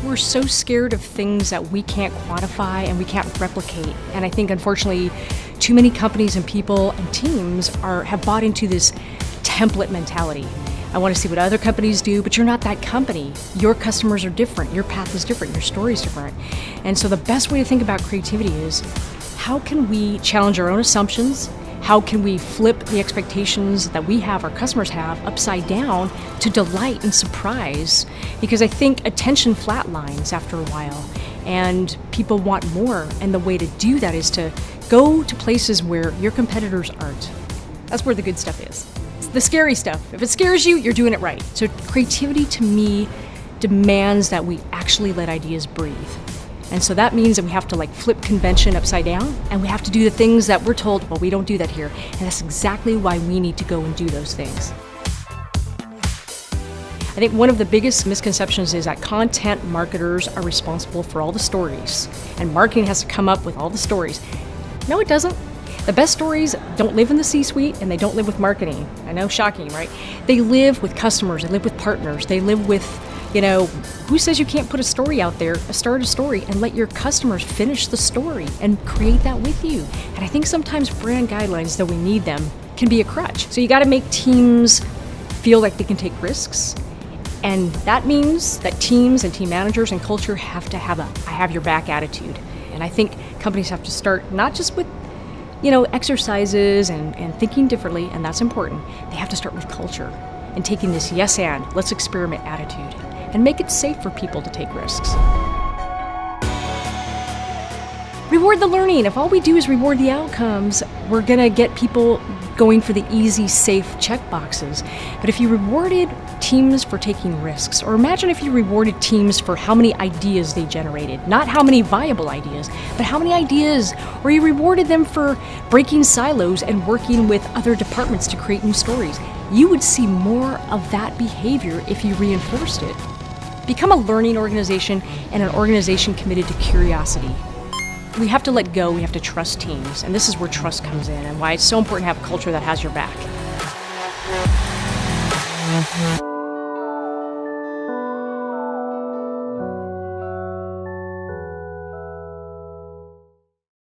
We're so scared of things that we can't quantify and we can't replicate. And I think, unfortunately, too many companies and people and teams have bought into this template mentality. I want to see what other companies do, but you're not that company. Your customers are different. Your path is different. Your story is different. And so the best way to think about creativity is, how can we challenge our own assumptions? How can we flip the expectations that we have, our customers have, upside down to delight and surprise? Because I think attention flatlines after a while, and people want more. And the way to do that is to go to places where your competitors aren't. That's where the good stuff is. It's the scary stuff. If it scares you, you're doing it right. So creativity, to me, demands that we actually let ideas breathe. And so that means that we have to flip convention upside down, and we have to do the things that we're told, well, we don't do that here. And that's exactly why we need to go and do those things. I think one of the biggest misconceptions is that content marketers are responsible for all the stories, and marketing has to come up with all the stories. No, it doesn't. The best stories don't live in the C-suite, and they don't live with marketing. I know, shocking, right? They live with customers, they live with partners, they live with, who says you can't put a story out there, start a story, and let your customers finish the story and create that with you? And I think sometimes brand guidelines, though we need them, can be a crutch. So you got to make teams feel like they can take risks. And that means that teams and team managers and culture have to have a I have your back attitude. And I think companies have to start not just with exercises and thinking differently, and that's important. They have to start with culture and taking this yes and let's experiment attitude and make it safe for people to take risks. Reward the learning. If all we do is reward the outcomes, we're gonna get people going for the easy, safe check boxes. But if you rewarded teams for taking risks, or imagine if you rewarded teams for how many ideas they generated, not how many viable ideas, but how many ideas, or you rewarded them for breaking silos and working with other departments to create new stories, you would see more of that behavior if you reinforced it. Become a learning organization and an organization committed to curiosity. We have to let go, we have to trust teams, and this is where trust comes in and why it's so important to have a culture that has your back.